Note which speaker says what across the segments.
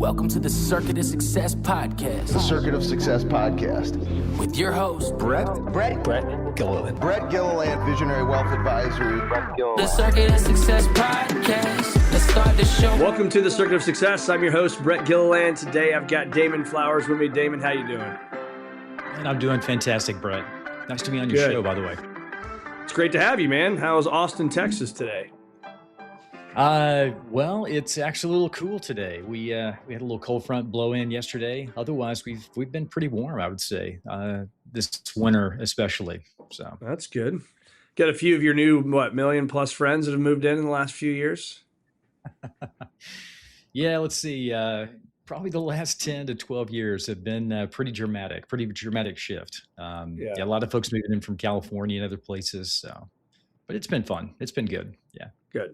Speaker 1: Welcome to the Circuit of Success Podcast.
Speaker 2: The Circuit of Success Podcast.
Speaker 1: With your host,
Speaker 3: Brett Gilliland.
Speaker 2: Brett Gilliland, Visionary Wealth Advisory.
Speaker 1: The Circuit of Success Podcast. Let's start the show.
Speaker 3: Welcome to the Circuit of Success. I'm your host, Brett Gilliland. Today I've got Damon Flowers with me. Damon, how you doing?
Speaker 4: And I'm doing fantastic, Brett. Nice to be on your show, by the way.
Speaker 3: It's great to have you, man. How's Austin, Texas today?
Speaker 4: Well, it's actually a little cool today. We had a little cold front blow in yesterday. Otherwise, we've been pretty warm, I would say, this winter especially. So
Speaker 3: that's good. Got a few of your new million plus friends that have moved in the last few years.
Speaker 4: Yeah, let's see. Probably the last 10 to 12 years have been pretty dramatic shift. Yeah, a lot of folks moving in from California and other places. So, but it's been fun. It's been good. Yeah,
Speaker 3: good.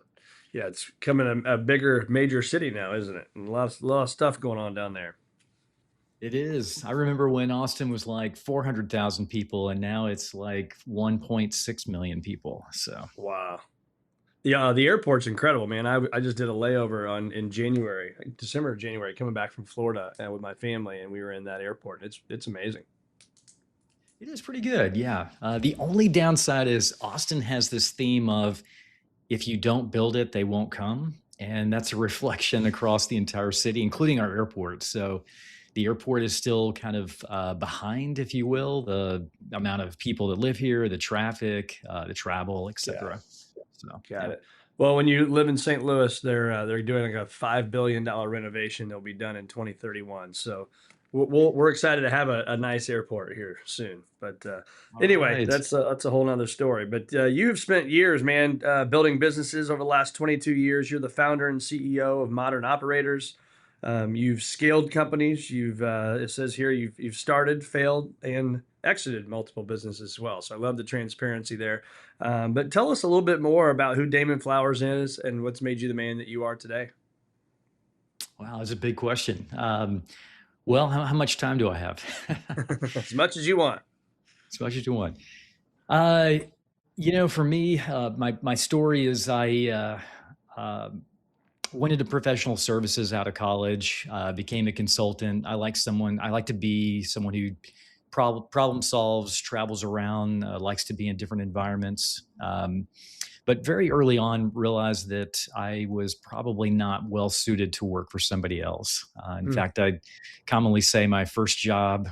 Speaker 3: Yeah, it's becoming a bigger, major city now, isn't it? And a lot of stuff going on down there.
Speaker 4: It is. I remember when Austin was like 400,000 people, and now it's like 1.6 million people. So
Speaker 3: wow. The airport's incredible, man. I just did a layover in January, December, January, coming back from Florida with my family, and we were in that airport. It's amazing.
Speaker 4: It is pretty good, yeah. The only downside is Austin has this theme of, if you don't build it, they won't come. And that's a reflection across the entire city, including our airport. So the airport is still kind of behind, if you will, the amount of people that live here, the traffic, the travel, et cetera.
Speaker 3: Yeah. So, Got it. Well, when you live in St. Louis, they're doing like a $5 billion renovation that'll be done in 2031. So we're excited to have a nice airport here soon. But anyway, right. That's a whole nother story. But you've spent years, man, building businesses over the last 22 years. You're the founder and CEO of Modern Operators. You've scaled companies. It says here you've started, failed, and exited multiple businesses as well. So I love the transparency there. But tell us a little bit more about who Damon Flowers is and what's made you the man that you are today.
Speaker 4: Wow, that's a big question. Well, how much time do I have?
Speaker 3: As much as you want.
Speaker 4: As much as you want. For me, my story is I went into professional services out of college, became a consultant. I like to be someone who problem solves, travels around, likes to be in different environments. But very early on realized that I was probably not well suited to work for somebody else. In fact, I commonly say my first job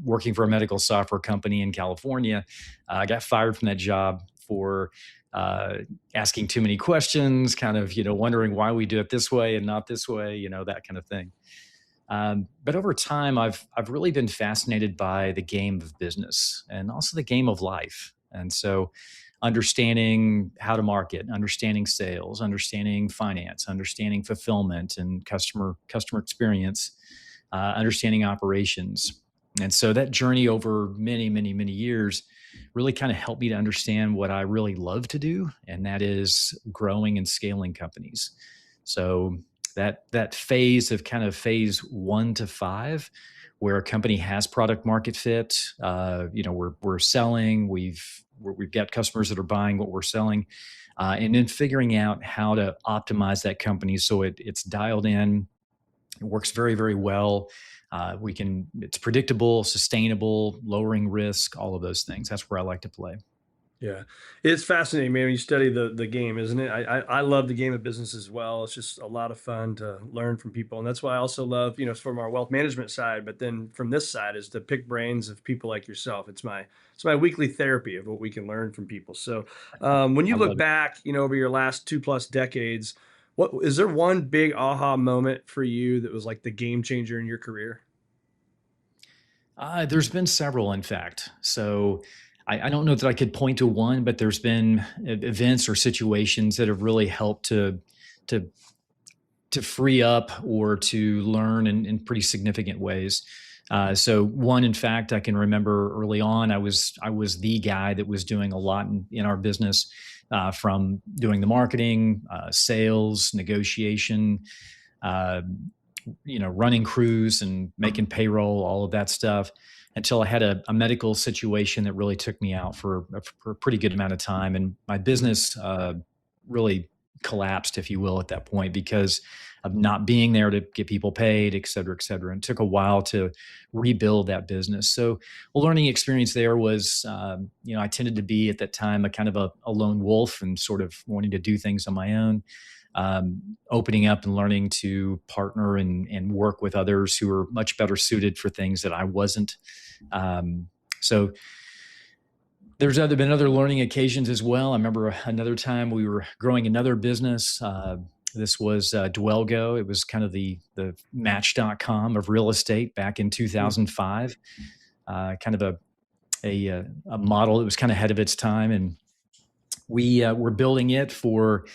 Speaker 4: working for a medical software company in California, I got fired from that job for asking too many questions, kind of, wondering why we do it this way and not this way, that kind of thing. But over time, I've really been fascinated by the game of business and also the game of life. And so understanding how to market, understanding sales, understanding finance, understanding fulfillment and customer experience, understanding operations. And so that journey over many, many, many years really kind of helped me to understand what I really love to do, and that is growing and scaling companies. So that phase of kind of phase 1 to 5, where a company has product market fit, we're selling, we've got customers that are buying what we're selling, and then figuring out how to optimize that company so it's dialed in, it works very, very well. It's predictable, sustainable, lowering risk, all of those things. That's where I like to play.
Speaker 3: Yeah, it's fascinating, man. When you study the game, isn't it? I love the game of business as well. It's just a lot of fun to learn from people. And that's why I also love, from our wealth management side, but then from this side is to pick brains of people like yourself. It's my weekly therapy of what we can learn from people. So when you look back, over your last 2+ decades, what is there one big aha moment for you that was like the game changer in your career?
Speaker 4: There's been several, in fact. So I don't know that I could point to one, but there's been events or situations that have really helped to free up or to learn in pretty significant ways. So one, in fact, I can remember early on, I was the guy that was doing a lot in our business, from doing the marketing, sales, negotiation, running crews and making payroll, all of that stuff, until I had a medical situation that really took me out for a pretty good amount of time. And my business really collapsed, if you will, at that point because of not being there to get people paid, et cetera, et cetera. And it took a while to rebuild that business. So a learning experience there was, I tended to be at that time a kind of a lone wolf and sort of wanting to do things on my own, opening up and learning to partner and work with others who are much better suited for things that I wasn't. So there's been other learning occasions as well. I remember another time we were growing another business. This was Dwellgo. It was kind of the Match.com of real estate back in 2005. Kind of a model that was kind of ahead of its time, and we were building it for.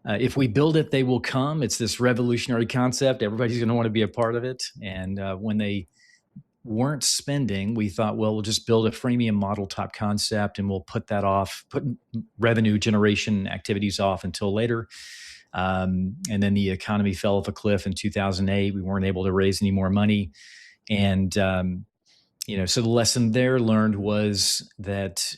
Speaker 4: If we build it, they will come. It's this revolutionary concept. Everybody's going to want to be a part of it. And when they weren't spending, we thought, well, we'll just build a freemium model type concept and we'll put revenue generation activities off until later. And then the economy fell off a cliff in 2008. We weren't able to raise any more money. And, so the lesson there learned was that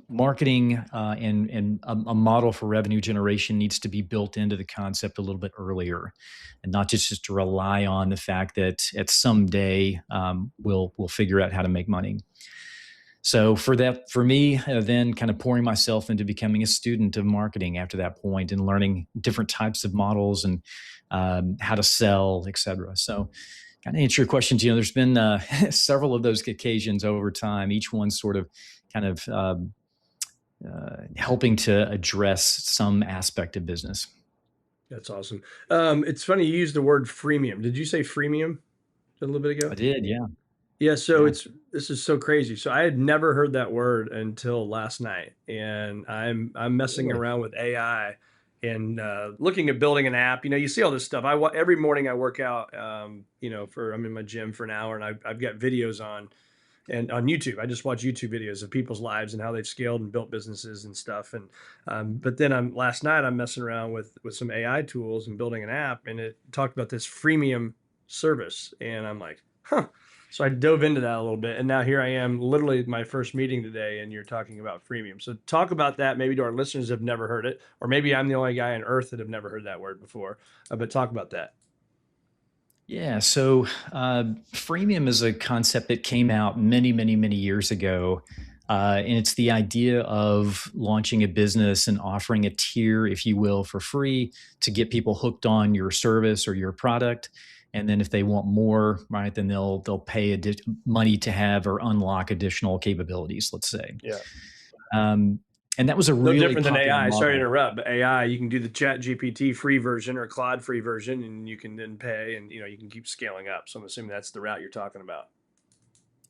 Speaker 4: marketing and a model for revenue generation needs to be built into the concept a little bit earlier, and not just to rely on the fact that at some day we'll figure out how to make money. So for me, then kind of pouring myself into becoming a student of marketing after that point and learning different types of models and how to sell, et cetera. So kind of answer your questions, there's been several of those occasions over time, each one sort of kind of helping to address some aspect of business.
Speaker 3: That's awesome. It's funny you used the word freemium. Did you say freemium a little bit ago?
Speaker 4: I did, yeah.
Speaker 3: Yeah. So this is so crazy. So I had never heard that word until last night, and I'm messing around with AI and looking at building an app. You see all this stuff. Every morning I work out. I'm in my gym for an hour, and I've got videos on YouTube. I just watch YouTube videos of people's lives and how they've scaled and built businesses and stuff. And but then last night I'm messing around with some AI tools and building an app, and it talked about this freemium service, and I'm like, huh. So I dove into that a little bit, and now here I am, literally my first meeting today, and you're talking about freemium. So talk about that, maybe to our listeners who have never heard it, or maybe I'm the only guy on earth that have never heard that word before. But talk about that.
Speaker 4: Yeah, so freemium is a concept that came out many, many, many years ago. And it's the idea of launching a business and offering a tier, if you will, for free to get people hooked on your service or your product. And then if they want more, right, then they'll pay money to have or unlock additional capabilities, let's say.
Speaker 3: Yeah.
Speaker 4: And that was a really
Speaker 3: different than AI.
Speaker 4: model.
Speaker 3: Sorry to interrupt, but AI, you can do the Chat GPT free version or Claude free version, and you can then pay, and you can keep scaling up. So I'm assuming that's the route you're talking about.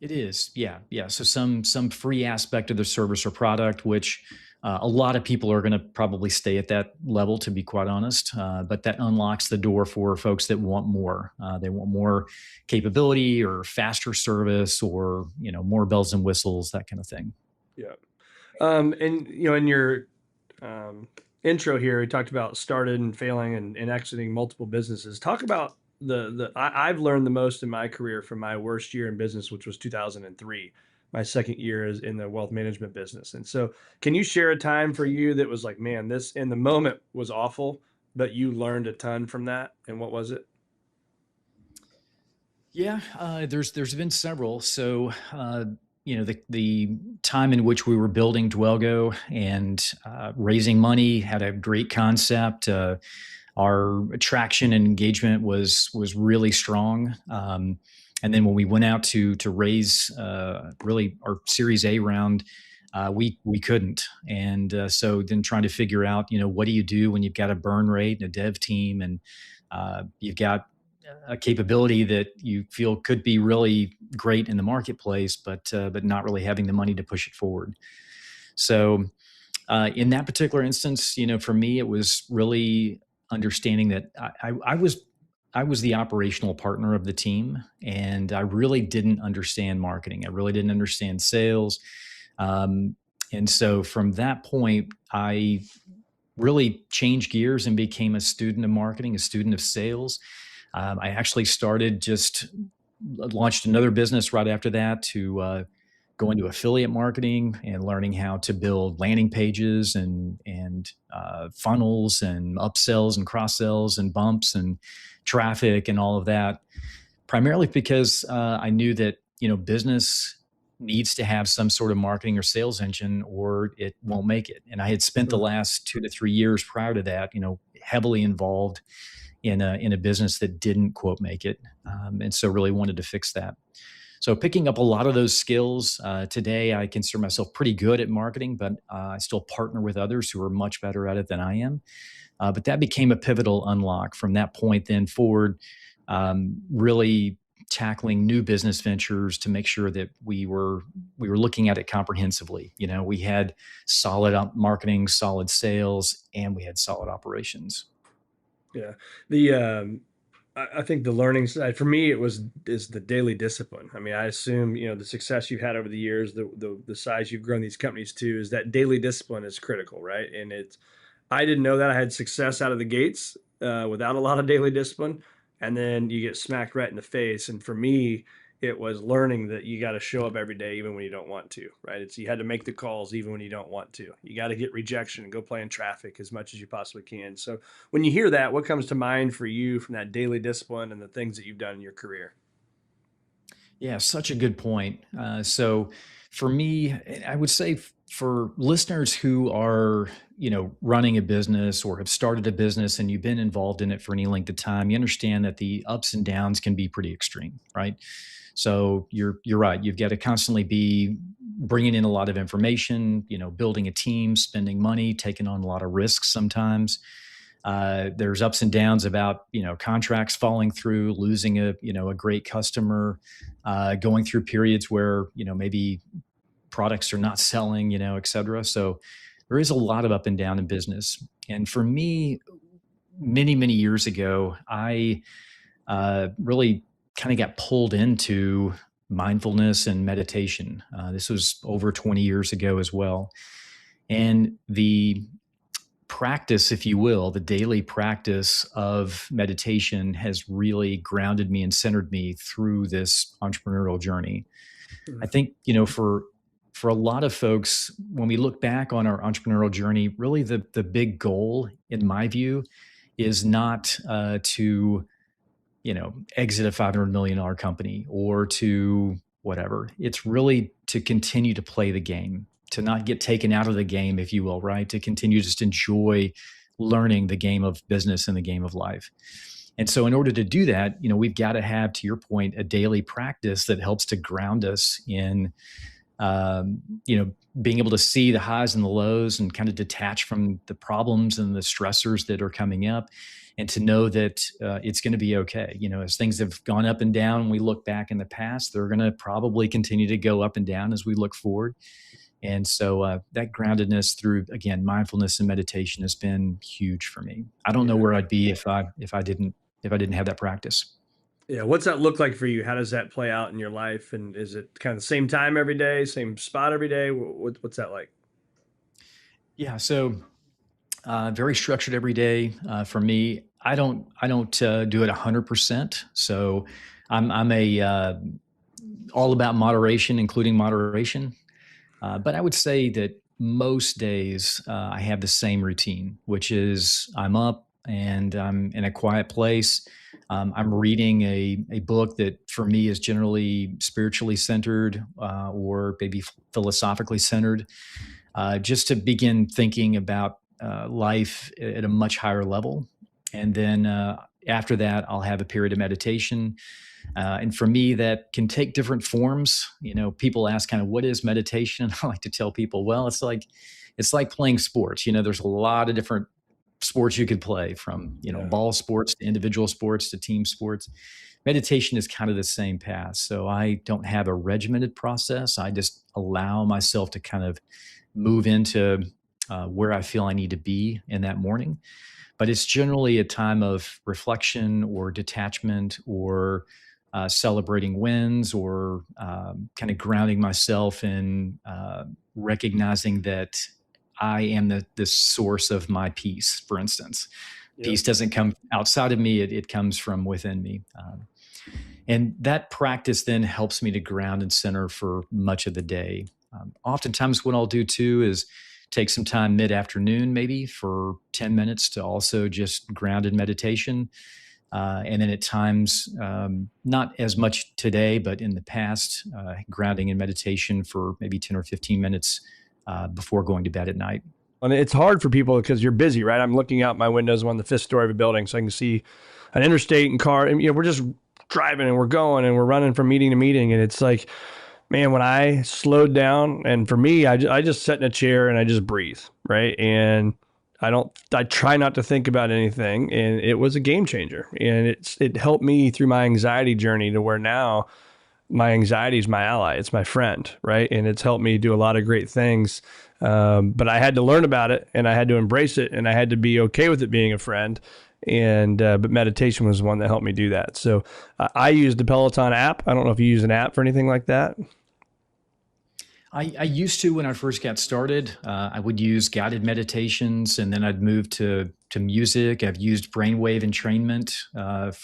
Speaker 4: It is, yeah. So some free aspect of the service or product, which a lot of people are going to probably stay at that level, to be quite honest. But that unlocks the door for folks that want more. They want more capability or faster service or more bells and whistles, that kind of thing.
Speaker 3: Yeah. And in your intro here, you talked about started and failing and exiting multiple businesses. Talk about I've learned the most in my career from my worst year in business, which was 2003. My second year is in the wealth management business. And so can you share a time for you that was like, man, this in the moment was awful, but you learned a ton from that? And what was it?
Speaker 4: Yeah, there's been several. So, the time in which we were building Dwellgo and raising money, had a great concept. Our attraction and engagement was really strong. And then when we went out to raise really our Series A round, we couldn't. And so then trying to figure out, what do you do when you've got a burn rate and a dev team and you've got a capability that you feel could be really great in the marketplace, but not really having the money to push it forward. So in that particular instance, for me, it was really understanding that I was the operational partner of the team, and I really didn't understand marketing. I really didn't understand sales. And so from that point, I really changed gears and became a student of marketing, a student of sales. I actually launched another business right after that to going to affiliate marketing and learning how to build landing pages and funnels and upsells and cross sells and bumps and traffic and all of that. Primarily because I knew that business needs to have some sort of marketing or sales engine, or it won't make it. And I had spent the last 2 to 3 years prior to that, heavily involved in a business that didn't quote make it, and so really wanted to fix that. So picking up a lot of those skills. Today, I consider myself pretty good at marketing, but I still partner with others who are much better at it than I am. But that became a pivotal unlock from that point then forward, really tackling new business ventures to make sure that we were looking at it comprehensively. We had solid marketing, solid sales, and we had solid operations.
Speaker 3: Yeah. I think the learning side for me, is the daily discipline. I mean, I assume, the success you've had over the years, the size you've grown these companies to, is that daily discipline is critical, right? And I didn't know that I had success out of the gates without a lot of daily discipline. And then you get smacked right in the face. And for me, it was learning that you got to show up every day, even when you don't want to, right? You had to make the calls even when you don't want to. You got to get rejection and go play in traffic as much as you possibly can. So when you hear that, what comes to mind for you from that daily discipline and the things that you've done in your career?
Speaker 4: Yeah, such a good point. So for me, I would say for listeners who are, running a business or have started a business and you've been involved in it for any length of time, you understand that the ups and downs can be pretty extreme, right? So you're right. You've got to constantly be bringing in a lot of information, building a team, spending money, taking on a lot of risks sometimes. There's ups and downs about, contracts falling through, losing a great customer, going through periods where, maybe products are not selling, et cetera. So there is a lot of up and down in business. And for me, many, many years ago, I really kind of got pulled into mindfulness and meditation. This was over 20 years ago as well. And the practice, if you will, the daily practice of meditation has really grounded me and centered me through this entrepreneurial journey. I think, for a lot of folks, when we look back on our entrepreneurial journey, really the big goal, in my view, is not to, exit a $500 million company or to whatever. It's really to continue to play the game, to not get taken out of the game, if you will, right? To continue to just enjoy learning the game of business and the game of life. And so in order to do that, we've got to have, to your point, a daily practice that helps to ground us in, being able to see the highs and the lows and kind of detach from the problems and the stressors that are coming up, and to know that it's going to be okay. As things have gone up and down, we look back in the past, they're going to probably continue to go up and down as we look forward. And so that groundedness through, again, mindfulness and meditation has been huge for me. I don't know where I'd be if I didn't have that practice.
Speaker 3: Yeah. What's that look like for you? How does that play out in your life? And is it kind of the same time every day, same spot every day? What's that like?
Speaker 4: Yeah. So very structured every day for me. I don't do it 100%. So I'm a all about moderation, including moderation. But I would say that most days I have the same routine, which is I'm up and I'm in a quiet place. I'm reading a book that for me is generally spiritually centered or maybe philosophically centered, just to begin thinking about life at a much higher level. And then after that, I'll have a period of meditation. And for me, that can take different forms. People ask kind of, what is meditation? And I like to tell people, well, it's like playing sports. There's a lot of different sports you could play, from, ball sports to individual sports to team sports. Meditation is kind of the same path. So I don't have a regimented process. I just allow myself to kind of move into where I feel I need to be in that morning. But it's generally a time of reflection or detachment or celebrating wins or kind of grounding myself in recognizing that I am the source of my peace, for instance. Yep. Peace doesn't come outside of me. It comes from within me. And that practice then helps me to ground and center for much of the day. Oftentimes what I'll do too is take some time mid-afternoon, maybe for 10 minutes to also just ground in meditation. And then at times, not as much today, but in the past, grounding in meditation for maybe 10 or 15 minutes before going to bed at night.
Speaker 3: And it's hard for people because you're busy, right? I'm looking out my windows. I'm on the 5th story of a building, so I can see an interstate and car. And, we're just driving and we're going and we're running from meeting to meeting. And it's like, man, when I slowed down, and for me, I just sit in a chair and I just breathe, right? And I try not to think about anything, and it was a game changer. And it helped me through my anxiety journey to where now my anxiety is my ally. It's my friend, right? And it's helped me do a lot of great things. But I had to learn about it, and I had to embrace it, and I had to be okay with it being a friend. And but meditation was one that helped me do that. So I used the Peloton app. I don't know if you use an app for anything like that.
Speaker 4: I used to when I first got started. I would use guided meditations, and then I'd move to music. I've used brainwave entrainment,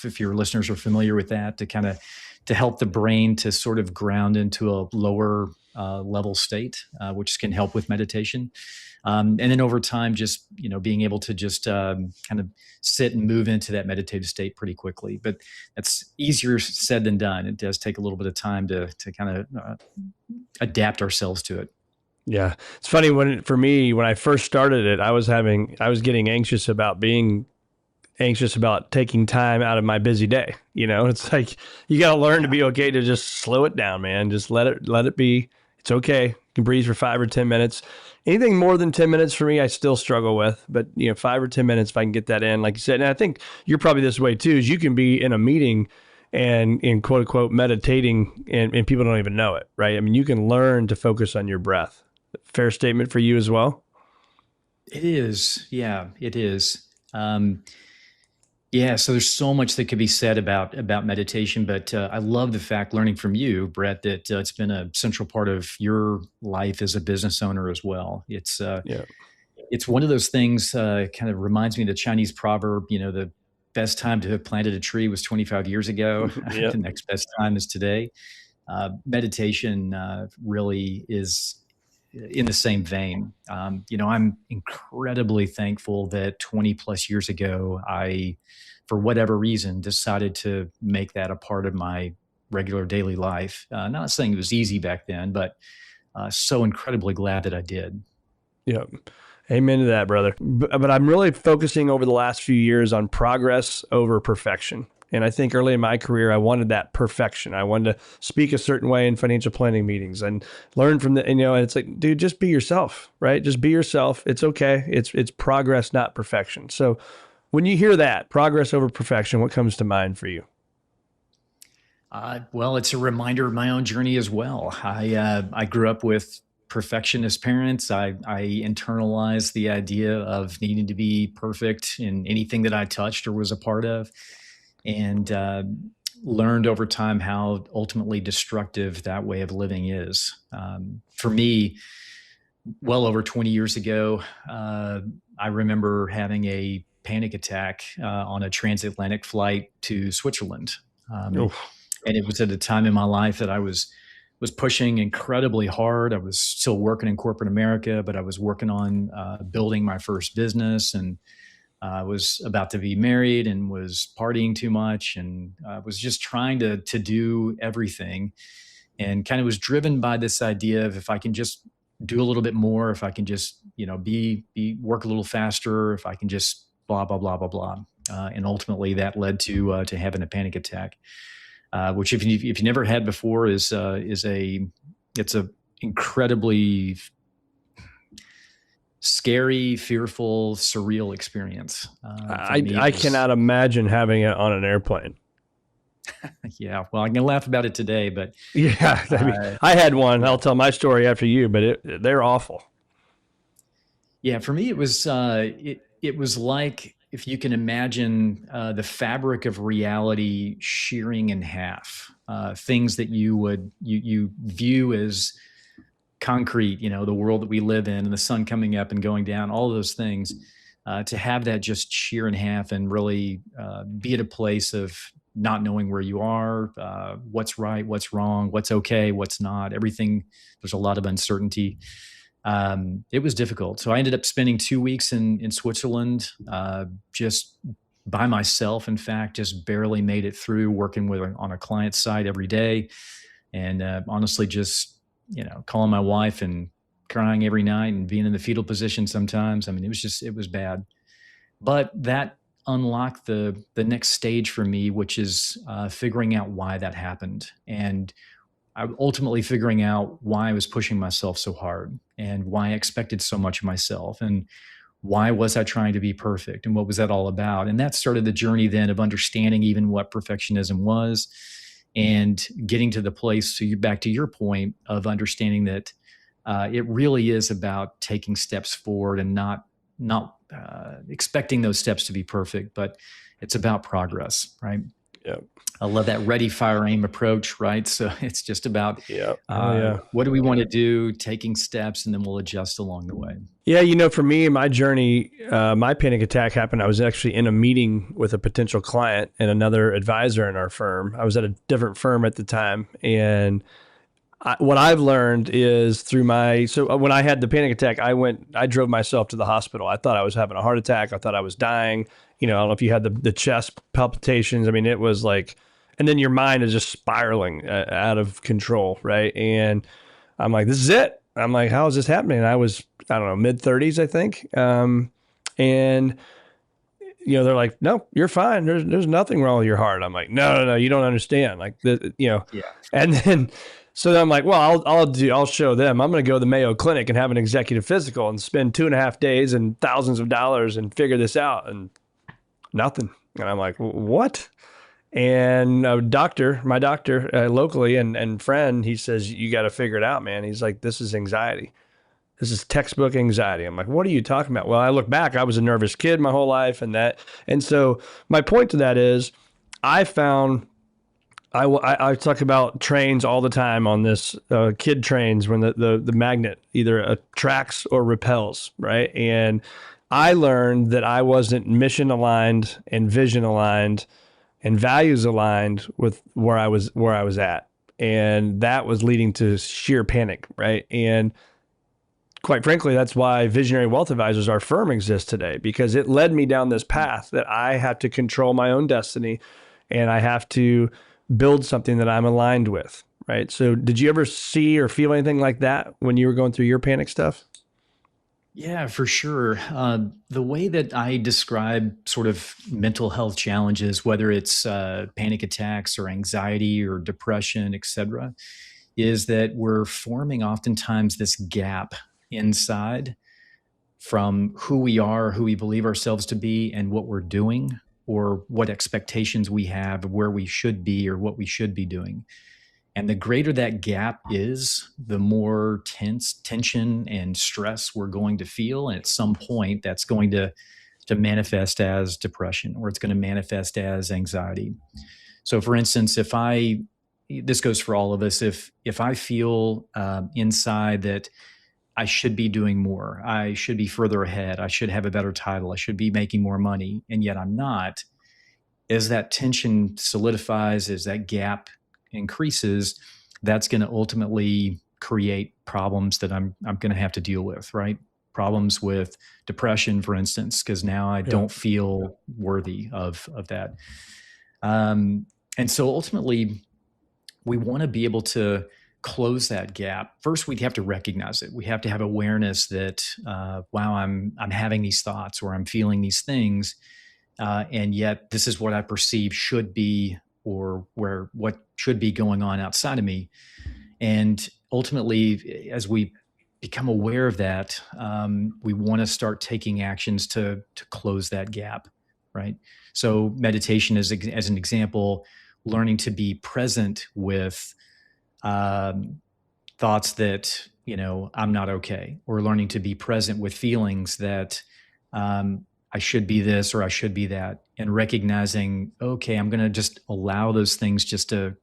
Speaker 4: if your listeners are familiar with that, to help the brain to sort of ground into a lower level state, which can help with meditation. And then over time, just being able to just kind of sit and move into that meditative state pretty quickly. But that's easier said than done. It does take a little bit of time to kind of adapt ourselves to it. Yeah.
Speaker 3: It's funny for me, when I first started it, I was getting anxious about taking time out of my busy day. It's like, you got to learn to be okay to just slow it down, man. Just let it be. It's okay. You can breathe for 5 or 10 minutes. Anything more than 10 minutes for me, I still struggle with, but 5 or 10 minutes, if I can get that in, like you said, and I think you're probably this way too, is you can be in a meeting and in quote unquote meditating and people don't even know it, right? I mean, you can learn to focus on your breath. Fair statement for you as well?
Speaker 4: It is. Yeah, it is. Yeah, so there's so much that could be said about meditation, but I love the fact, learning from you, Brett, that it's been a central part of your life as a business owner as well. It's one of those things, kind of reminds me of the Chinese proverb, the best time to have planted a tree was 25 years ago. Yep. The next best time is today. Meditation really is in the same vein. I'm incredibly thankful that 20 plus years ago, I, for whatever reason, decided to make that a part of my regular daily life. Not saying it was easy back then, but so incredibly glad that I did.
Speaker 3: Yeah. Amen to that, brother. But I'm really focusing over the last few years on progress over perfection. And I think early in my career, I wanted that perfection. I wanted to speak a certain way in financial planning meetings and learn from and it's like, dude, just be yourself, right? Just be yourself. It's okay. It's progress, not perfection. So when you hear that, progress over perfection, what comes to mind for you?
Speaker 4: Well, it's a reminder of my own journey as well. I grew up with perfectionist parents. I internalized the idea of needing to be perfect in anything that I touched or was a part of. And learned over time how ultimately destructive that way of living is. For me, well over 20 years ago, I remember having a panic attack on a transatlantic flight to Switzerland. And it was at a time in my life that I was pushing incredibly hard. I was still working in corporate America, but I was working on building my first business, and I was about to be married and was partying too much, and was just trying to do everything, and kind of was driven by this idea of, if I can just do a little bit more, if I can just, work a little faster, if I can just blah, blah, blah, blah, blah. And ultimately that led to having a panic attack, which if you never had before it's a incredibly scary, fearful, surreal experience.
Speaker 3: I cannot imagine having it on an airplane.
Speaker 4: Yeah, well, I can laugh about it today, but
Speaker 3: yeah, I had one. I'll tell my story after you, but they're awful.
Speaker 4: Yeah, for me, it was like, if you can imagine the fabric of reality shearing in half, things that you view as concrete, the world that we live in, and the sun coming up and going down, all of those things, to have that just shear in half and really be at a place of not knowing where you are, what's right, what's wrong, what's okay, what's not, everything. There's a lot of uncertainty. It was difficult. So I ended up spending 2 weeks in Switzerland, just by myself. In fact, just barely made it through, working on a client site every day. And honestly, just, calling my wife and crying every night and being in the fetal position sometimes. I mean, it was bad. But that unlocked the next stage for me, which is figuring out why that happened. And ultimately figuring out why I was pushing myself so hard and why I expected so much of myself, and why was I trying to be perfect, and what was that all about? And that started the journey then of understanding even what perfectionism was, and getting to the place, so back to your point, of understanding that it really is about taking steps forward and not expecting those steps to be perfect, but it's about progress, right?
Speaker 3: Yeah.
Speaker 4: I love that ready, fire, aim approach, right? So it's just about what do we want to do, taking steps, and then we'll adjust along the way.
Speaker 3: Yeah, for me, my journey, my panic attack happened. I was actually in a meeting with a potential client and another advisor in our firm. I was at a different firm at the time, and what I've learned is so when I had the panic attack, I drove myself to the hospital. I thought I was having a heart attack. I thought I was dying. I don't know if you had the chest palpitations. I mean, it was like, and then your mind is just spiraling out of control, right? And I'm like, this is it. I'm like, how is this happening? And I was, I don't know, mid-30s, I think. And they're like, no, you're fine. There's nothing wrong with your heart. I'm like, no, you don't understand. Like,
Speaker 4: Yeah.
Speaker 3: And then, so I'm like, well, I'll show them. I'm going to go to the Mayo Clinic and have an executive physical and spend 2.5 days and thousands of dollars and figure this out, and nothing. And I'm like, what? And my doctor locally and friend, he says, you got to figure it out, man. He's like, this is anxiety. This is textbook anxiety. I'm like, what are you talking about? Well, I look back, I was a nervous kid my whole life, and so my point to that is, I found, I talk about trains all the time on this, kid trains, when the magnet either attracts or repels, right? And I learned that I wasn't mission aligned and vision aligned and values aligned with where I was at. And that was leading to sheer panic, right? And quite frankly, that's why Visionary Wealth Advisors, our firm, exists today, because it led me down this path that I have to control my own destiny, and I have to build something that I'm aligned with, right? So did you ever see or feel anything like that when you were going through your panic stuff?
Speaker 4: Yeah, for sure. The way that I describe sort of mental health challenges, whether it's panic attacks or anxiety or depression, et cetera, is that we're forming oftentimes this gap inside from who we are, who we believe ourselves to be, and what we're doing, or what expectations we have of where we should be or what we should be doing. And the greater that gap is, the more tension and stress we're going to feel. And at some point, that's going to manifest as depression, or it's going to manifest as anxiety. So for instance, this goes for all of us, if I feel inside that I should be doing more, I should be further ahead, I should have a better title, I should be making more money, and yet I'm not, as that tension solidifies, as that gap increases, that's going to ultimately create problems that I'm going to have to deal with, right? Problems with depression, for instance, because now I don't feel worthy of that. And so ultimately, we want to be able to close that gap. First, we have to recognize it. We have to have awareness that, wow, I'm having these thoughts, or I'm feeling these things, and yet this is what I perceive should be, or what should be going on outside of me. And ultimately, as we become aware of that, we want to start taking actions to close that gap, right? So meditation is, as an example, learning to be present with thoughts that, I'm not okay, or learning to be present with feelings that I should be this or I should be that, and recognizing, okay, I'm going to just allow those things just to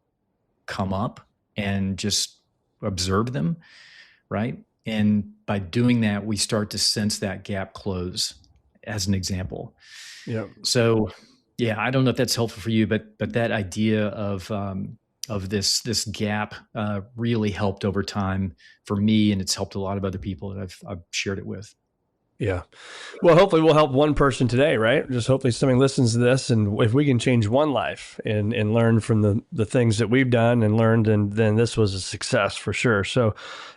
Speaker 4: come up and just observe them, right? And by doing that, we start to sense that gap close, as an example.
Speaker 3: Yeah.
Speaker 4: So Yeah, I don't know if that's helpful for you, but that idea of this gap really helped over time for me, and it's helped a lot of other people that I've shared it with.
Speaker 3: Yeah. Well, hopefully we'll help one person today, right? Just hopefully somebody listens to this, and if we can change one life and learn from the things that we've done and learned, and then this was a success for sure. So,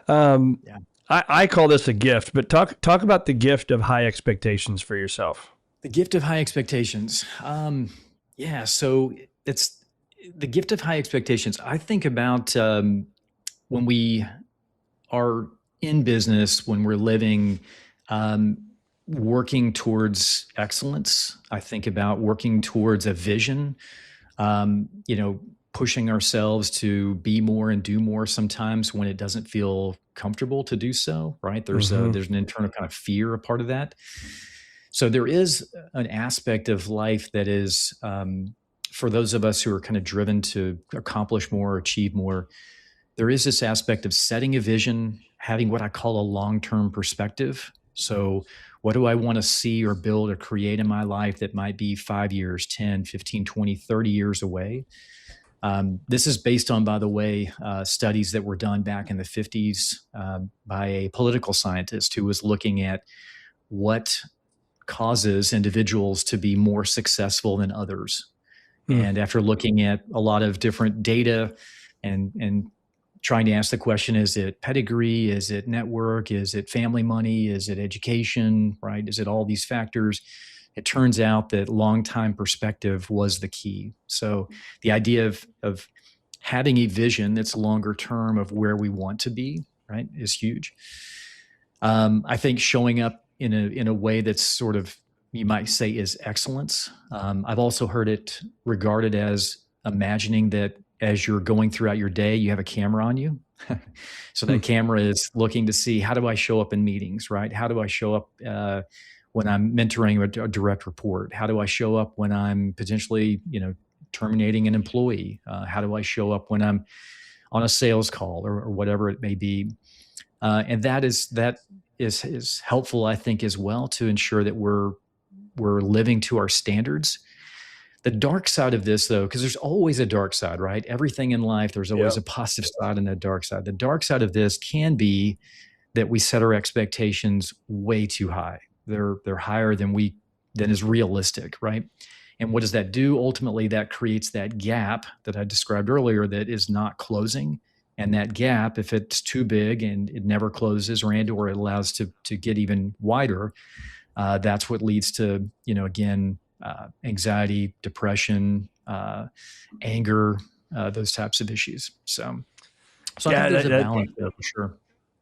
Speaker 4: Yeah.
Speaker 3: I call this a gift, but talk about the gift of high expectations for yourself.
Speaker 4: The gift of high expectations. Yeah, so it's the gift of high expectations. I think about when we are in business, when we're living, um, working towards excellence. I think about working towards a vision, pushing ourselves to be more and do more sometimes when it doesn't feel comfortable to do so, right? There's an internal kind of fear, a part of that. So there is an aspect of life that is, for those of us who are kind of driven to accomplish more, achieve more, there is this aspect of setting a vision, having what I call a long-term perspective. So what do I want to see or build or create in my life that might be 5 years, 10, 15, 20, 30 years away? This is based on, by the way, studies that were done back in the 50s by a political scientist who was looking at what causes individuals to be more successful than others. And after looking at a lot of different data and trying to ask the question, is it pedigree? Is it network? Is it family money? Is it education, right? Is it all these factors? It turns out that long-time perspective was the key. So the idea of having a vision that's longer term of where we want to be, right, is huge. I think showing up in a way that's sort of, you might say, is excellence. I've also heard it regarded as imagining that as you're going throughout your day, you have a camera on you. So that camera is looking to see, how do I show up in meetings, right? How do I show up when I'm mentoring a direct report? How do I show up when I'm potentially, terminating an employee? How do I show up when I'm on a sales call or whatever it may be? And that is helpful, I think, as well, to ensure that we're living to our standards. The dark side of this, though, because there's always a dark side, right? Everything in life, there's always a positive side and a dark side. The dark side of this can be that we set our expectations way too high. They're higher than is realistic, right? And what does that do? Ultimately, that creates that gap that I described earlier that is not closing. And that gap, if it's too big and it never closes, or it allows to get even wider, that's what leads to, again, anxiety, depression, anger, those types of issues. So I think there's a balance there for sure.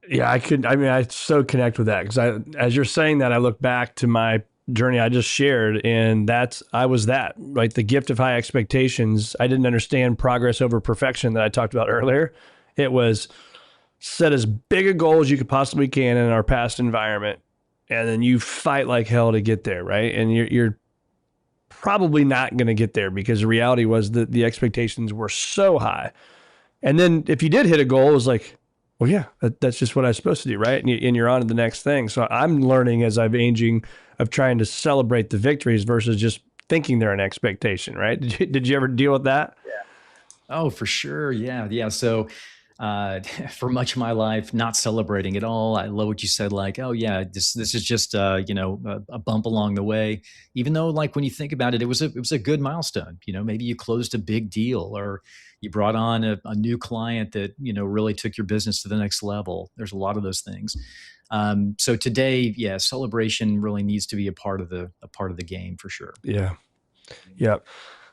Speaker 3: Yeah, I so connect with that, because as you're saying that, I look back to my journey I just shared, and I was that, right? The gift of high expectations. I didn't understand progress over perfection that I talked about earlier. It was set as big a goal as you could possibly can in our past environment, and then you fight like hell to get there, right? And you're probably not going to get there, because the reality was that the expectations were so high. And then if you did hit a goal, it was like, well, yeah, that's just what I was supposed to do, right? And you're on to the next thing. So I'm learning as I'm aging of trying to celebrate the victories versus just thinking they're an expectation, right? Did you ever deal with that?
Speaker 4: Yeah. Oh, for sure. Yeah. So for much of my life, not celebrating at all. I love what you said, like, oh yeah, this is just a bump along the way. Even though, like, when you think about it, it was a good milestone. Maybe you closed a big deal, or you brought on a new client that really took your business to the next level. There's a lot of those things. So today, yeah, celebration really needs to be a part of the game for sure.
Speaker 3: Yeah.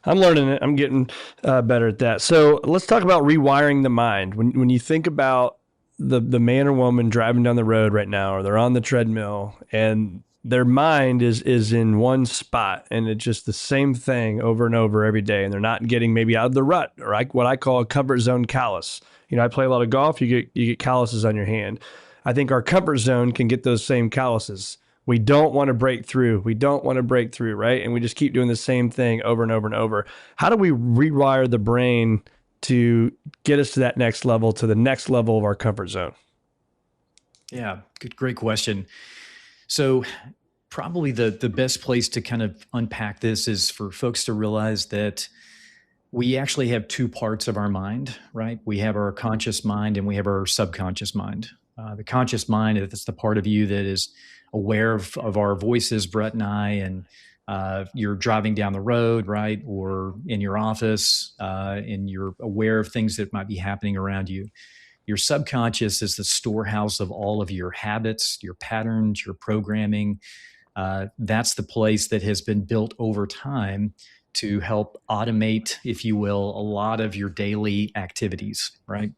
Speaker 3: I'm learning it. I'm getting better at that. So let's talk about rewiring the mind. When you think about the man or woman driving down the road right now, or they're on the treadmill, and their mind is in one spot, and it's just the same thing over and over every day, and they're not getting maybe out of the rut, or what I call a comfort zone callus. I play a lot of golf. You get calluses on your hand. I think our comfort zone can get those same calluses. We don't want to break through. Right? And we just keep doing the same thing over and over and over. How do we rewire the brain to get us to that next level, to the next level of our comfort zone?
Speaker 4: Yeah, great question. So probably the best place to kind of unpack this is for folks to realize that we actually have two parts of our mind, right? We have our conscious mind and we have our subconscious mind. The conscious mind, that's the part of you that is aware of our voices, Brett and I, and you're driving down the road, right? Or in your office, and you're aware of things that might be happening around you. Your subconscious is the storehouse of all of your habits, your patterns, your programming. That's the place that has been built over time to help automate, if you will, a lot of your daily activities, right?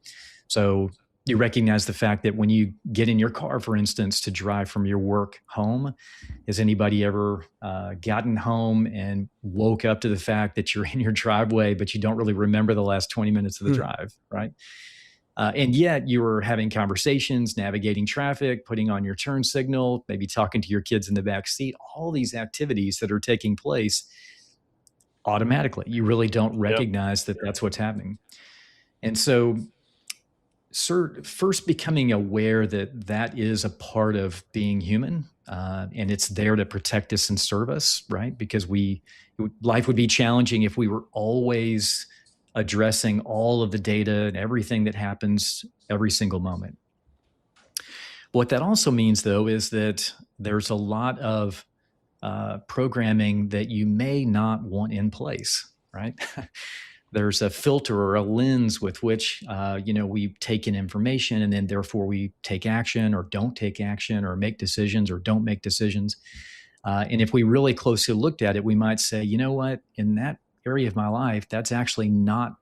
Speaker 4: So you recognize the fact that when you get in your car, for instance, to drive from your work home, has anybody ever gotten home and woke up to the fact that you're in your driveway, but you don't really remember the last 20 minutes of the drive, right? And yet you were having conversations, navigating traffic, putting on your turn signal, maybe talking to your kids in the back seat, all these activities that are taking place automatically. You really don't recognize that that's what's happening. And so first becoming aware that that is a part of being human, and it's there to protect us and serve us, right? Because life would be challenging if we were always addressing all of the data and everything that happens every single moment. What that also means, though, is that there's a lot of programming that you may not want in place, right? There's a filter or a lens with which, we take in information, and then therefore we take action or don't take action, or make decisions or don't make decisions. And if we really closely looked at it, we might say, you know what, in that area of my life, that's actually not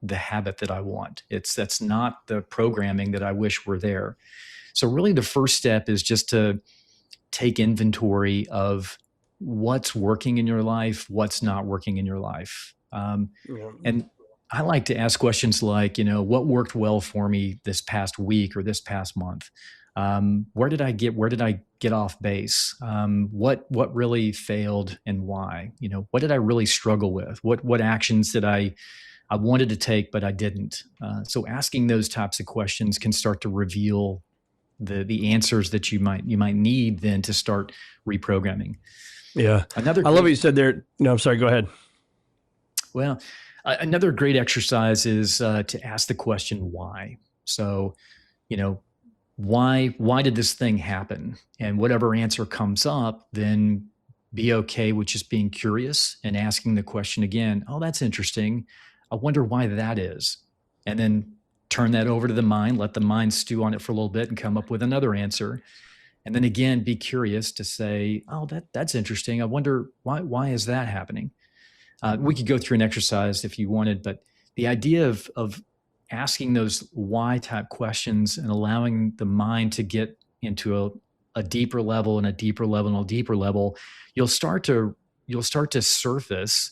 Speaker 4: the habit that I want. That's not the programming that I wish were there. So really the first step is just to take inventory of what's working in your life, what's not working in your life. And I like to ask questions like, what worked well for me this past week or this past month? Where did I get off base? What really failed and why? What did I really struggle with? What actions did I wanted to take, but I didn't? So asking those types of questions can start to reveal the answers that you might need then to start reprogramming.
Speaker 3: Yeah. I love what you said there. No, I'm sorry. Go ahead.
Speaker 4: Well, another great exercise is to ask the question, why? So, why did this thing happen? And whatever answer comes up, then be okay with just being curious and asking the question again. Oh, that's interesting. I wonder why that is. And then turn that over to the mind, let the mind stew on it for a little bit and come up with another answer. And then again, be curious to say, oh, that's interesting. I wonder why is that happening? We could go through an exercise if you wanted, but the idea of asking those why type questions and allowing the mind to get into a deeper level and a deeper level and a deeper level, you'll start to surface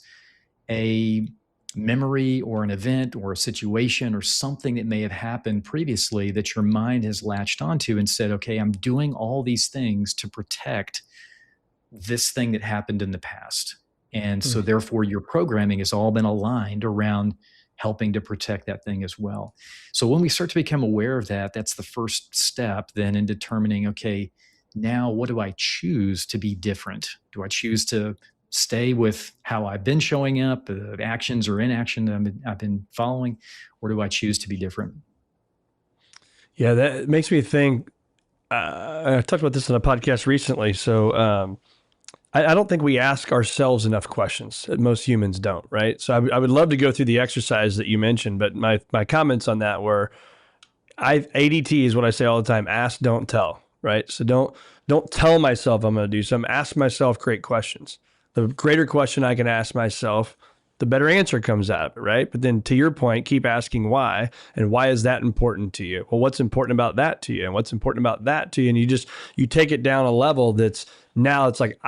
Speaker 4: a memory or an event or a situation or something that may have happened previously that your mind has latched onto and said, okay, I'm doing all these things to protect this thing that happened in the past. And so therefore your programming has all been aligned around helping to protect that thing as well. So when we start to become aware of that, that's the first step then in determining, okay, now what do I choose to be different? Do I choose to stay with how I've been showing up, actions or inaction that I've been following, or do I choose to be different?
Speaker 3: Yeah, that makes me think, I talked about this on a podcast recently. So I don't think we ask ourselves enough questions. Most humans don't, right? So I would love to go through the exercise that you mentioned, but my comments on that were, ADT is what I say all the time: ask, don't tell, right? So don't tell myself I'm going to do something. Ask myself great questions. The greater question I can ask myself, the better answer comes out of it, right? But then to your point, keep asking why, and why is that important to you? Well, what's important about that to you? And what's important about that to you? And you take it down a level that's now it's like,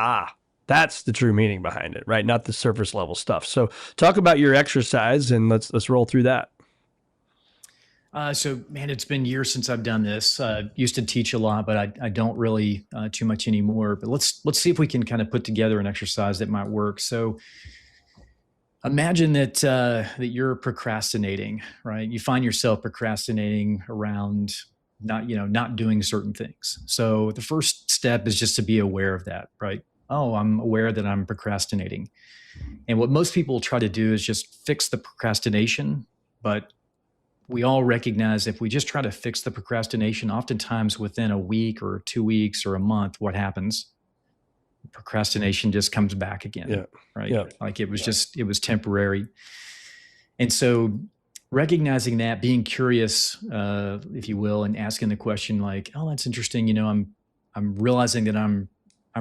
Speaker 3: that's the true meaning behind it, right? Not the surface level stuff. So talk about your exercise and let's roll through that.
Speaker 4: So man, it's been years since I've done this. Used to teach a lot, but I don't really too much anymore. But let's see if we can kind of put together an exercise that might work. So imagine that you're procrastinating, right? You find yourself procrastinating around not doing certain things. So the first step is just to be aware of that, right? Oh, I'm aware that I'm procrastinating. And what most people try to do is just fix the procrastination. But we all recognize if we just try to fix the procrastination, oftentimes within a week or 2 weeks or a month, what happens? Procrastination just comes back again, right? Yeah. Like it was temporary. And so recognizing that, being curious, if you will, and asking the question like, oh, that's interesting. I'm realizing that I'm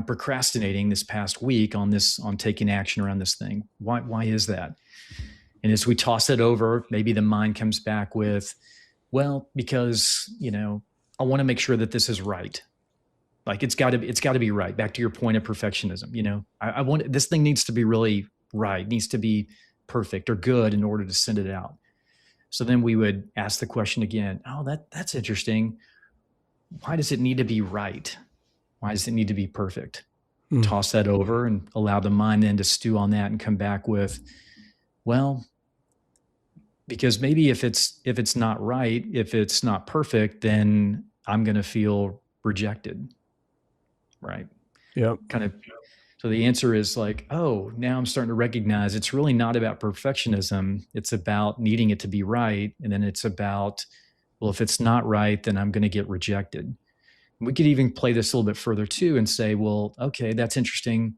Speaker 4: procrastinating this past week on taking action around this thing. Why is that? And as we toss it over, maybe the mind comes back with, well, because, I want to make sure that this is right. Like it's got to be right. Back to your point of perfectionism. I want, this thing needs to be really right, needs to be perfect or good in order to send it out. So then we would ask the question again, oh, that's interesting. Why does it need to be right? Why does it need to be perfect? Toss that over and allow the mind then to stew on that and come back with, well, because maybe if it's not right, if it's not perfect, then I'm going to feel rejected. Right. Yeah. Kind of. So the answer is like, oh, now I'm starting to recognize it's really not about perfectionism. It's about needing it to be right. And then it's about, well, if it's not right, then I'm going to get rejected. We could even play this a little bit further too and say, well, okay, that's interesting.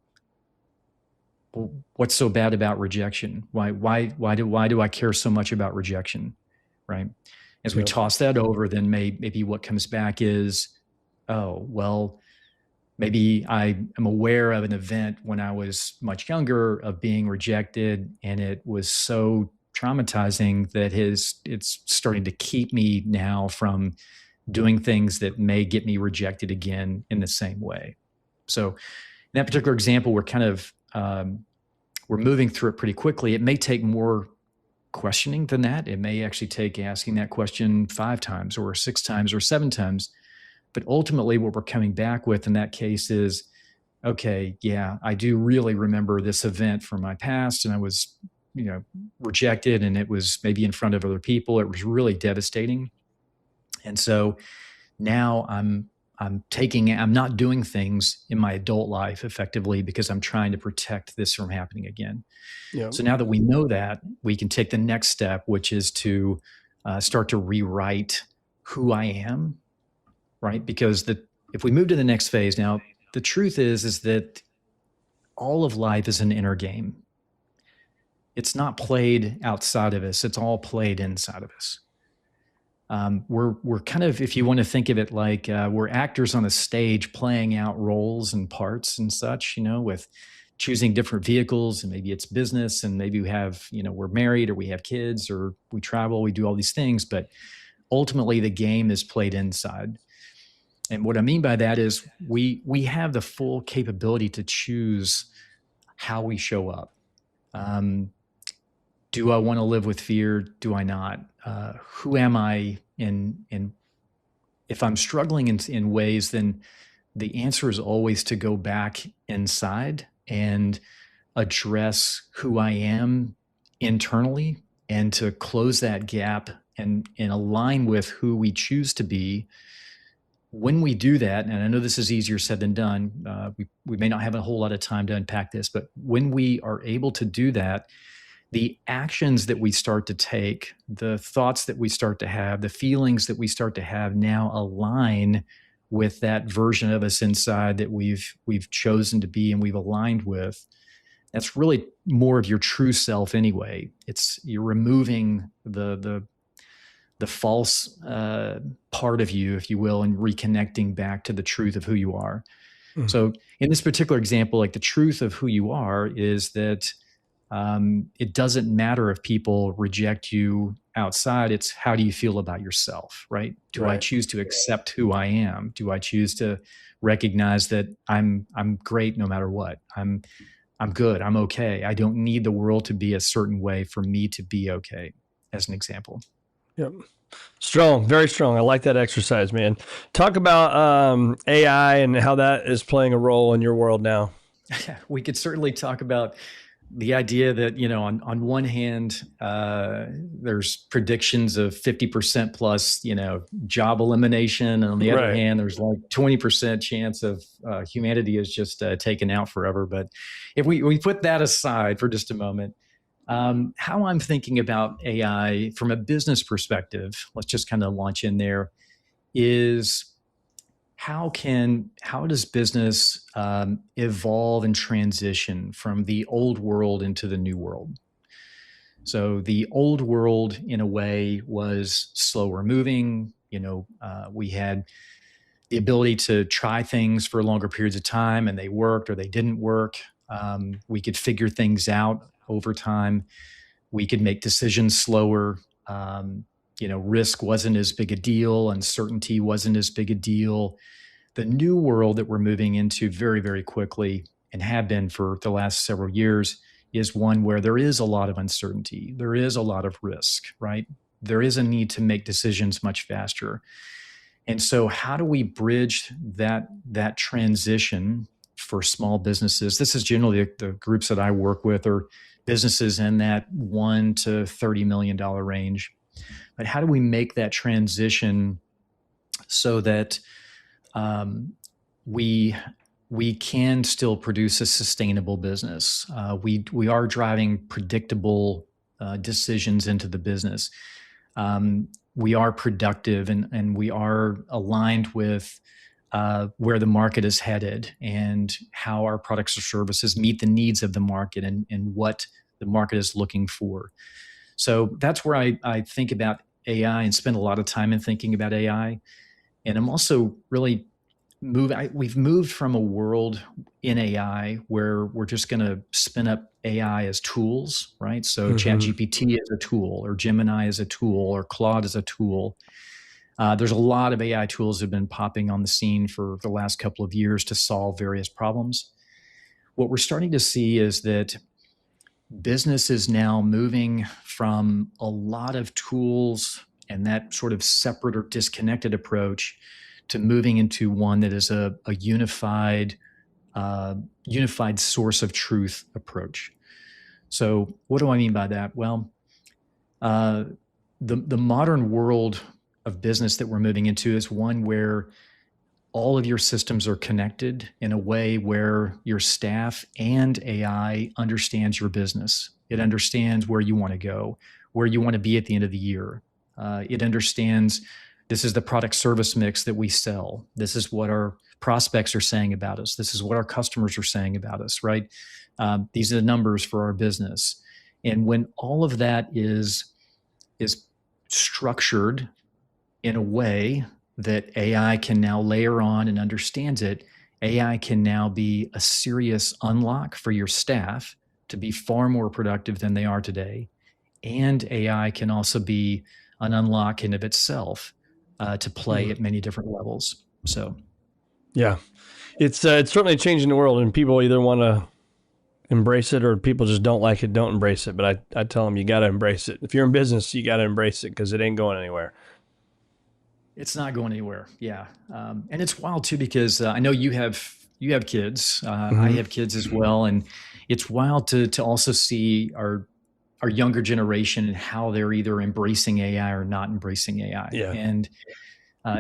Speaker 4: Well, what's so bad about rejection? Why do I care so much about rejection? Right. As we toss that over, then maybe what comes back is, oh, well, maybe I am aware of an event when I was much younger of being rejected, and it was so traumatizing that it's starting to keep me now from doing things that may get me rejected again in the same way. So in that particular example, we're kind of, we're moving through it pretty quickly. It may take more questioning than that. It may actually take asking that question 5 times or 6 times or 7 times. But ultimately what we're coming back with in that case is, okay, yeah, I do really remember this event from my past, and I was, rejected, and it was maybe in front of other people. It was really devastating. And so now I'm not doing things in my adult life effectively because I'm trying to protect this from happening again. Yeah. So now that we know that, we can take the next step, which is to start to rewrite who I am. Right? Because if we move to the next phase now, the truth is that all of life is an inner game. It's not played outside of us. It's all played inside of us. We're kind of, if you want to think of it like we're actors on a stage playing out roles and parts and such, with choosing different vehicles, and maybe it's business, and maybe we have, we're married, or we have kids, or we travel, we do all these things, but ultimately the game is played inside. And what I mean by that is we have the full capability to choose how we show up. Do I want to live with fear? Do I not? Who am I in if I'm struggling in ways, then the answer is always to go back inside and address who I am internally, and to close that gap and align with who we choose to be. When we do that, and I know this is easier said than done, we may not have a whole lot of time to unpack this, but when we are able to do that, the actions that we start to take, the thoughts that we start to have, the feelings that we start to have now align with that version of us inside that we've chosen to be and we've aligned with. That's really more of your true self anyway. You're removing the false part of you, if you will, and reconnecting back to the truth of who you are. Mm. So in this particular example, like the truth of who you are is that it doesn't matter if people reject you outside. It's how do you feel about yourself, right? Do I choose to accept who I am? Do I choose to recognize that I'm great no matter what? I'm good. I'm okay. I don't need the world to be a certain way for me to be okay, as an example.
Speaker 3: Yep. Strong, very strong. I like that exercise, man. Talk about AI and how that is playing a role in your world now.
Speaker 4: We could certainly talk about the idea that, on one hand, there's predictions of 50% plus, job elimination. And on the other
Speaker 3: Right.
Speaker 4: hand, there's like 20% chance of humanity is just taken out forever. But if we put that aside for just a moment, how I'm thinking about AI from a business perspective, let's just kind of launch in there, is how does business evolve and transition from the old world into the new world? So the old world, in a way, was slower moving. We had the ability to try things for longer periods of time, and they worked or they didn't work. We could figure things out over time. We could make decisions slower. Risk wasn't as big a deal. Uncertainty wasn't as big a deal. The new world that we're moving into very, very quickly, and have been for the last several years, is one where there is a lot of uncertainty. There is a lot of risk, right? There is a need to make decisions much faster. And so how do we bridge that transition for small businesses? This is generally the groups that I work with are businesses in that $1 to $30 million range. But how do we make that transition so that we can still produce a sustainable business? We are driving predictable decisions into the business. We are productive and we are aligned with where the market is headed and how our products or services meet the needs of the market and what the market is looking for. So that's where I think about AI and spend a lot of time in thinking about AI. And I'm also really we've moved from a world in AI where we're just going to spin up AI as tools, right? So ChatGPT is a tool, or Gemini is a tool, or Claude is a tool. There's a lot of AI tools that have been popping on the scene for the last couple of years to solve various problems. What we're starting to see is that business is now moving from a lot of tools and that sort of separate or disconnected approach to moving into one that is a unified source of truth approach. So what do I mean by that? Well, the modern world of business that we're moving into is one where all of your systems are connected in a way where your staff and AI understands your business. It understands where you want to go, where you want to be at the end of the year. It understands this is the product service mix that we sell. This is what our prospects are saying about us. This is what our customers are saying about us, right? These are the numbers for our business. And when all of that is structured in a way that AI can now layer on and understands it, AI can now be a serious unlock for your staff to be far more productive than they are today. And AI can also be an unlock in of itself to play at many different levels. So,
Speaker 3: yeah, it's certainly changing the world, and people either want to embrace it or people just don't like it, don't embrace it. But I tell them you got to embrace it. If you're in business, you got to embrace it because it ain't going anywhere.
Speaker 4: It's not going anywhere. Yeah. And it's wild too, because I know you have kids. I have kids as well. And it's wild to also see our younger generation and how they're either embracing AI or not embracing AI.
Speaker 3: Yeah.
Speaker 4: And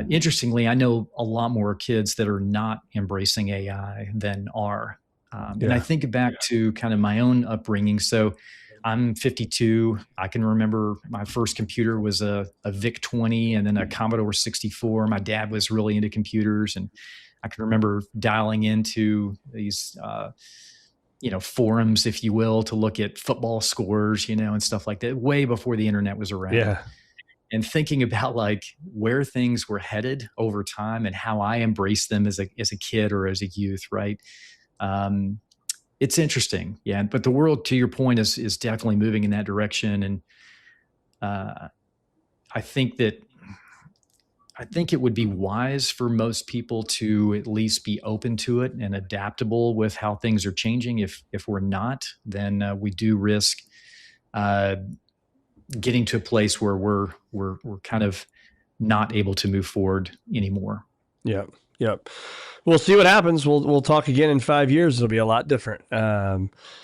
Speaker 4: interestingly, I know a lot more kids that are not embracing AI than are. And I think back to kind of my own upbringing. So I'm 52. I can remember my first computer was a VIC-20 and then a Commodore 64. My dad was really into computers, and I can remember dialing into these, forums, if you will, to look at football scores, and stuff like that, way before the internet was around.
Speaker 3: Yeah.
Speaker 4: And thinking about like where things were headed over time and how I embraced them as a kid or as a youth, right? It's interesting. Yeah. But the world, to your point, is definitely moving in that direction. And I think it would be wise for most people to at least be open to it and adaptable with how things are changing. If we're not, then we do risk getting to a place where we're kind of not able to move forward anymore.
Speaker 3: Yeah. Yep. We'll see what happens. We'll talk again in 5 years. It'll be a lot different.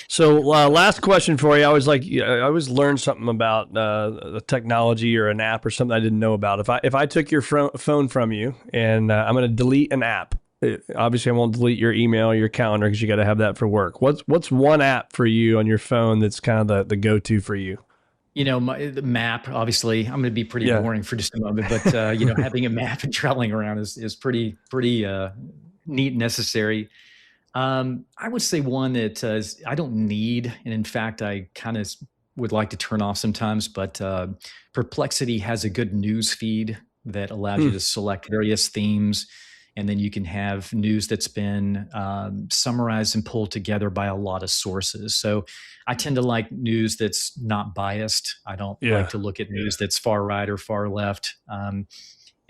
Speaker 3: So last question for you. I always learn something about the technology or an app or something I didn't know about. If I took your phone from you and I'm going to delete an app, obviously I won't delete your email, your calendar, because you got to have that for work. What's one app for you on your phone that's kind of the go-to for you?
Speaker 4: The map, obviously, I'm going to be pretty boring for just a moment, but, having a map and traveling around is pretty neat and necessary. I would say one that I don't need, and in fact, I kind of would like to turn off sometimes, but Perplexity has a good news feed that allows you to select various themes, and then you can have news that's been summarized and pulled together by a lot of sources. So I tend to like news that's not biased. I don't like to look at news that's far right or far left. And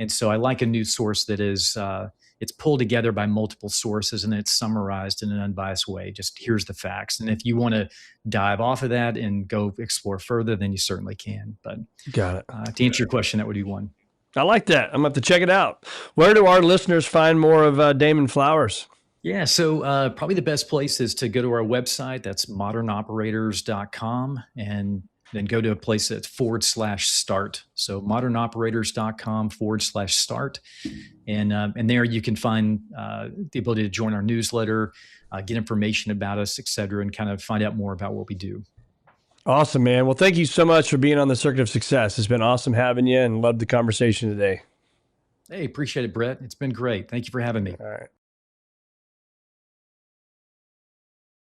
Speaker 4: so I like a news source that is it's pulled together by multiple sources and it's summarized in an unbiased way. Just here's the facts. And if you want to dive off of that and go explore further, then you certainly can. But
Speaker 3: got it.
Speaker 4: To answer your question, that would be one.
Speaker 3: I like that. I'm going to have to check it out. Where do our listeners find more of Damon Flowers?
Speaker 4: Yeah, so probably the best place is to go to our website. That's modernoperators.com, and then go to a place that's /start. So modernoperators.com /start. And there you can find the ability to join our newsletter, get information about us, et cetera, and kind of find out more about what we do.
Speaker 3: Awesome, man. Well, thank you so much for being on the Circuit of Success. It's been awesome having you and loved the conversation today.
Speaker 4: Hey, appreciate it, Brett. It's been great. Thank you for having me.
Speaker 3: All right.